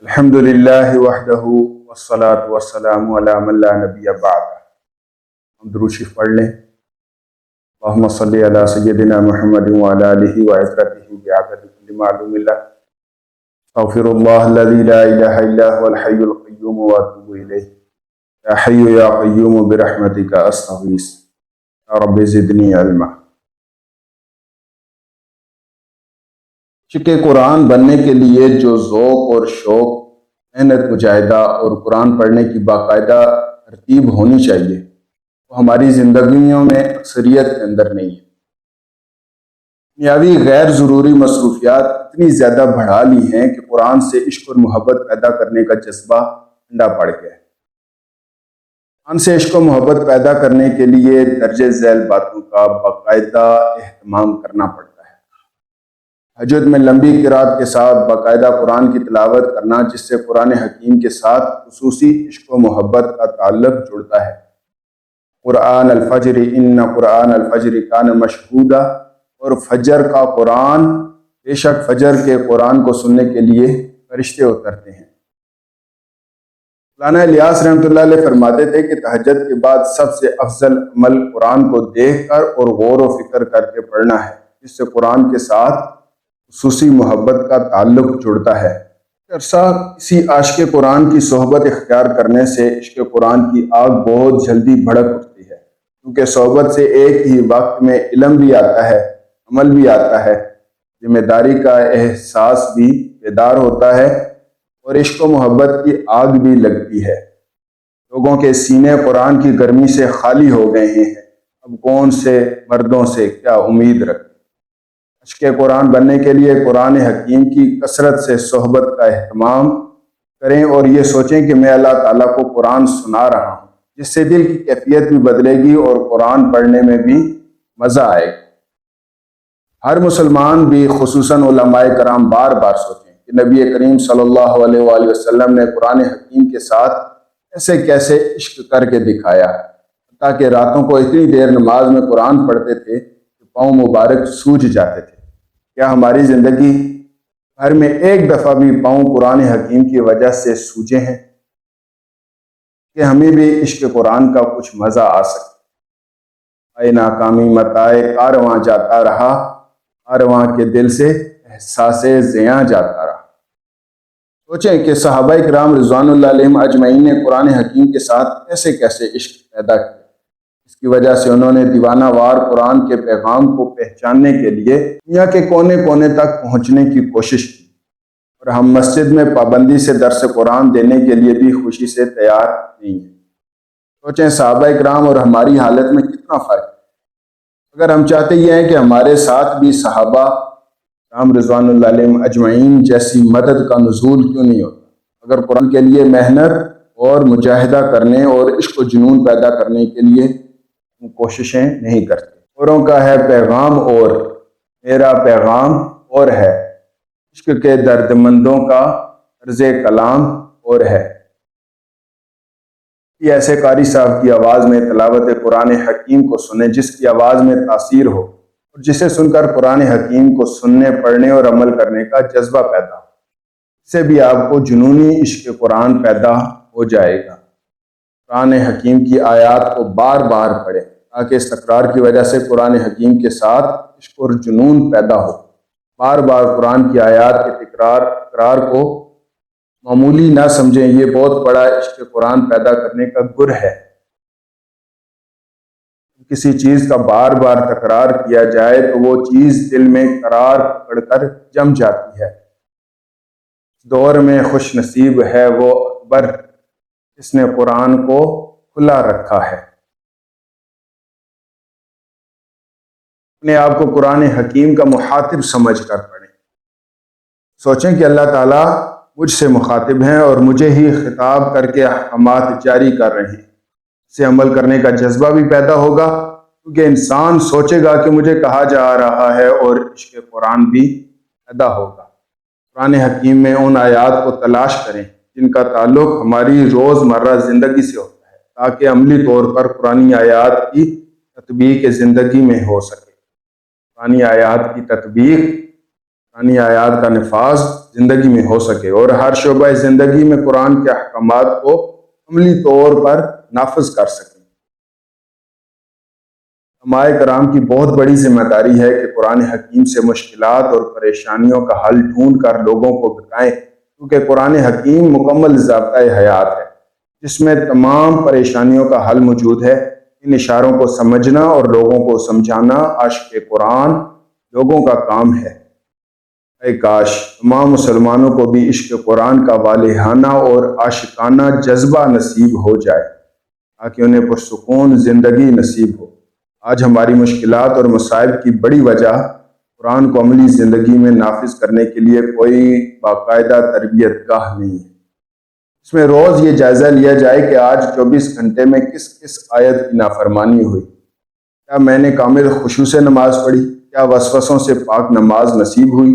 الحمدللہ وحدہ والصلاة والسلام علی من لا نبی بعد۔ ہم درود شریف پڑھ لیں۔ اللہم صلی علی سیدنا محمد وعلی آلہ وعترتہ بعدد کل معلوم اللہ۔ استغفر اللہ الذی لا الہ الا هو الحی القیوم واتوب الیہ۔ یا حی یا قیوم برحمتک استغیث یا رب زدنی علما۔ چونکہ قرآن بننے کے لیے جو ذوق اور شوق، محنت مجاہدہ اور قرآن پڑھنے کی باقاعدہ ترتیب ہونی چاہیے، وہ ہماری زندگیوں میں اکثریت کے اندر نہیں ہے۔ دنیاوی غیر ضروری مصروفیات اتنی زیادہ بڑھا لی ہیں کہ قرآن سے عشق اور محبت پیدا کرنے کا جذبہ ٹھنڈا پڑ گیا ہے۔ قرآن سے عشق و محبت پیدا کرنے کے لیے درج ذیل باتوں کا باقاعدہ اہتمام کرنا پڑتا ہے۔ تہجد میں لمبی قرات کے ساتھ باقاعدہ قرآن کی تلاوت کرنا، جس سے قرآن حکیم کے ساتھ خصوصی عشق و محبت کا تعلق جڑتا ہے۔ قرآن الفجر ان قرآن الفجر کان مشہودا، اور فجر کا قرآن، بے شک فجر کے قرآن کو سننے کے لیے فرشتے اترتے ہیں۔ مولانا الیاس رحمۃ اللہ علیہ فرماتے تھے کہ تہجد کے بعد سب سے افضل عمل قرآن کو دیکھ کر اور غور و فکر کر کے پڑھنا ہے، جس سے قرآن کے ساتھ خصوصی محبت کا تعلق جڑتا ہے۔ عرصہ کسی عاشق قرآن کی صحبت اختیار کرنے سے عشق قرآن کی آگ بہت جلدی بھڑک اٹھتی ہے، کیونکہ صحبت سے ایک ہی وقت میں علم بھی آتا ہے، عمل بھی آتا ہے، ذمہ داری کا احساس بھی بیدار ہوتا ہے، اور عشق و محبت کی آگ بھی لگتی ہے۔ لوگوں کے سینے قرآن کی گرمی سے خالی ہو گئے ہیں، اب کون سے مردوں سے کیا امید رکھیں۔ عشق قرآن بننے کے لیے قرآن حکیم کی کثرت سے صحبت کا اہتمام کریں، اور یہ سوچیں کہ میں اللہ تعالیٰ کو قرآن سنا رہا ہوں، جس سے دل کی کیفیت بھی بدلے گی اور قرآن پڑھنے میں بھی مزہ آئے گا۔ ہر مسلمان بھی خصوصاً علماء کرام بار بار سوچیں کہ نبی کریم صلی اللہ علیہ وآلہ وسلم نے قرآن حکیم کے ساتھ کیسے کیسے عشق کر کے دکھایا، تاکہ راتوں کو اتنی دیر نماز میں قرآن پڑھتے تھے کہ پاؤں مبارک سوج جاتے تھے۔ کیا ہماری زندگی بھر میں ایک دفعہ بھی پاؤں قرآن حکیم کی وجہ سے سوجے ہیں کہ ہمیں بھی عشق قرآن کا کچھ مزہ آ سکے؟ اے ناکامی متائے کارواں جاتا رہا، کارواں کے دل سے احساس زیاں جاتا رہا۔ سوچیں کہ صحابہ کرام رضوان اللہ علیہم اجمعین نے قرآن حکیم کے ساتھ کیسے کیسے عشق پیدا کیا۔ اس کی وجہ سے انہوں نے دیوانہ وار قرآن کے پیغام کو پہچاننے کے لیے دنیا کے کونے کونے تک پہنچنے کی کوشش کی، اور ہم مسجد میں پابندی سے درس قرآن دینے کے لیے بھی خوشی سے تیار نہیں ہیں۔ سوچیں صحابہ کرام اور ہماری حالت میں کتنا فرق ہے۔ اگر ہم چاہتے یہ ہیں کہ ہمارے ساتھ بھی صحابہ کرام رضوان اللہ علیہم اجمعین جیسی مدد کا نزول کیوں نہیں ہوتا؟ اگر قرآن کے لیے محنت اور مجاہدہ کرنے اور عشق و جنون پیدا کرنے کے لیے کوششیں نہیں کرتے۔ اوروں کا ہے پیغام اور میرا پیغام اور ہے، عشق کے درد مندوں کا طرز کلام اور ہے۔ یہ ایسے قاری صاحب کی آواز میں تلاوت قرآن حکیم کو سنیں جس کی آواز میں تاثیر ہو، اور جسے سن کر قرآن حکیم کو سننے، پڑھنے اور عمل کرنے کا جذبہ پیدا ہو۔ اس سے بھی آپ کو جنونی عشق قرآن پیدا ہو جائے گا۔ قرآن حکیم کی آیات کو بار بار پڑھیں، تاکہ اس تکرار کی وجہ سے قرآن حکیم کے ساتھ عشق اور جنون پیدا ہو۔ بار بار قرآن کی آیات کے تکرار کو معمولی نہ سمجھیں، یہ بہت بڑا عشق قرآن پیدا کرنے کا گر ہے۔ کسی چیز کا بار بار تکرار کیا جائے تو وہ چیز دل میں قرار پکڑ کر جم جاتی ہے۔ اس دور میں خوش نصیب ہے وہ اکبر جس نے قرآن کو کھلا رکھا ہے۔ اپنے آپ کو قرآن حکیم کا مخاطب سمجھ کر پڑھیں۔ سوچیں کہ اللہ تعالیٰ مجھ سے مخاطب ہیں اور مجھے ہی خطاب کر کے احکامات جاری کر رہے ہیں۔ اس سے عمل کرنے کا جذبہ بھی پیدا ہوگا، کیونکہ انسان سوچے گا کہ مجھے کہا جا رہا ہے، اور عشق قرآن بھی پیدا ہوگا۔ قرآن حکیم میں ان آیات کو تلاش کریں جن کا تعلق ہماری روزمرہ زندگی سے ہوتا ہے، تاکہ عملی طور پر قرآن آیات کی تطبیق زندگی میں ہو سکے۔ قرآن آیات کی تطبیق قرآنی آیات کا نفاذ زندگی میں ہو سکے اور ہر شعبہ زندگی میں قرآن کے احکامات کو عملی طور پر نافذ کر سکیں۔ علماء کرام کی بہت بڑی ذمہ داری ہے کہ قرآن حکیم سے مشکلات اور پریشانیوں کا حل ڈھونڈ کر لوگوں کو بتائیں، کیونکہ قرآن حکیم مکمل ضابطۂ حیات ہے جس میں تمام پریشانیوں کا حل موجود ہے۔ ان اشاروں کو سمجھنا اور لوگوں کو سمجھانا عاشق قرآن لوگوں کا کام ہے۔ اے کاش تمام مسلمانوں کو بھی عشق قرآن کا والہانہ اور عاشقانہ جذبہ نصیب ہو جائے تاکہ انہیں پرسکون زندگی نصیب ہو۔ آج ہماری مشکلات اور مصائب کی بڑی وجہ قرآن کو عملی زندگی میں نافذ کرنے کے لیے کوئی باقاعدہ تربیت گاہ نہیں ہے۔ اس میں روز یہ جائزہ لیا جائے کہ آج 24 گھنٹے میں کس کس آیت کی نافرمانی ہوئی، کیا میں نے کامل خشوع سے نماز پڑھی، کیا وسوسوں سے پاک نماز نصیب ہوئی،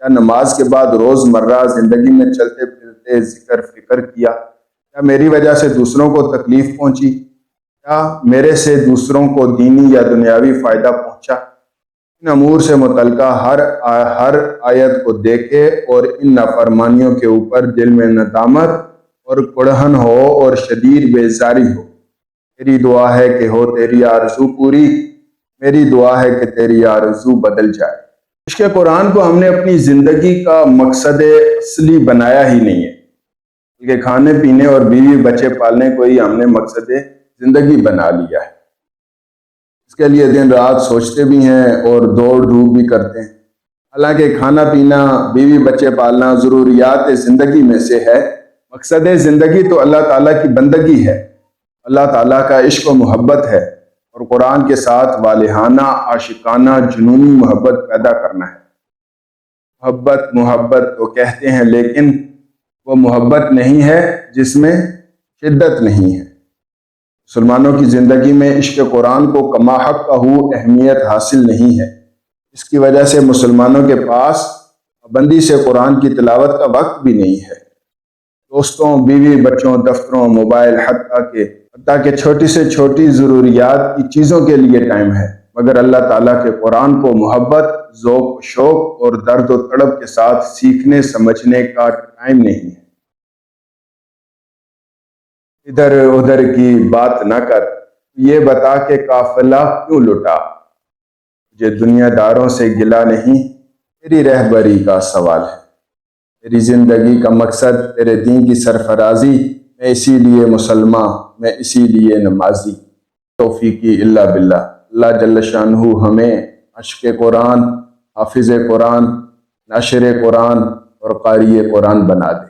کیا نماز کے بعد روزمرہ زندگی میں چلتے پھرتے ذکر فکر کیا، کیا میری وجہ سے دوسروں کو تکلیف پہنچی، کیا میرے سے دوسروں کو دینی یا دنیاوی فائدہ پہنچا۔ ان امور سے متعلقہ ہر آیت کو دیکھے اور ان نافرمانیوں کے اوپر دل میں ندامت اور کڑہن ہو اور شدید بیزاری ہو۔ میری دعا ہے کہ ہو تیری آرزو پوری، میری دعا ہے کہ تیری آرزو بدل جائے۔ عشق قرآن کو ہم نے اپنی زندگی کا مقصد اصلی بنایا ہی نہیں ہے، بلکہ کھانے پینے اور بیوی بچے پالنے کو ہی ہم نے مقصد زندگی بنا لیا ہے۔ اس کے لیے دن رات سوچتے بھی ہیں اور دوڑ دھوپ بھی کرتے ہیں، حالانکہ کھانا پینا بیوی بچے پالنا ضروریات زندگی میں سے ہے۔ مقصد زندگی تو اللہ تعالیٰ کی بندگی ہے، اللہ تعالیٰ کا عشق و محبت ہے اور قرآن کے ساتھ والہانہ عاشقانہ جنونی محبت پیدا کرنا ہے۔ محبت تو کہتے ہیں لیکن وہ محبت نہیں ہے جس میں شدت نہیں ہے۔ مسلمانوں کی زندگی میں عشق قرآن کو کما حق اہمیت حاصل نہیں ہے۔ اس کی وجہ سے مسلمانوں کے پاس پابندی سے قرآن کی تلاوت کا وقت بھی نہیں ہے۔ دوستوں، بیوی بچوں، دفتروں، موبائل، حتیٰ کہ چھوٹی سے چھوٹی ضروریات کی چیزوں کے لیے ٹائم ہے، مگر اللہ تعالیٰ کے قرآن کو محبت، ذوق، شوق اور درد و تڑپ کے ساتھ سیکھنے سمجھنے کا ٹائم نہیں ہے۔ ادھر ادھر کی بات نہ کر، یہ بتا کہ قافلہ کیوں لٹا، مجھے دنیا داروں سے گلہ نہیں، تیری رہبری کا سوال ہے۔ تیری زندگی کا مقصد تیرے دین کی سرفرازی، میں اسی لیے مسلمان، میں اسی لیے نمازی۔ توفیقی الا باللہ۔ اللہ جل شانہ ہمیں عاشق قرآن، حافظ قرآن، ناشر قرآن اور قاری قرآن بنا دے۔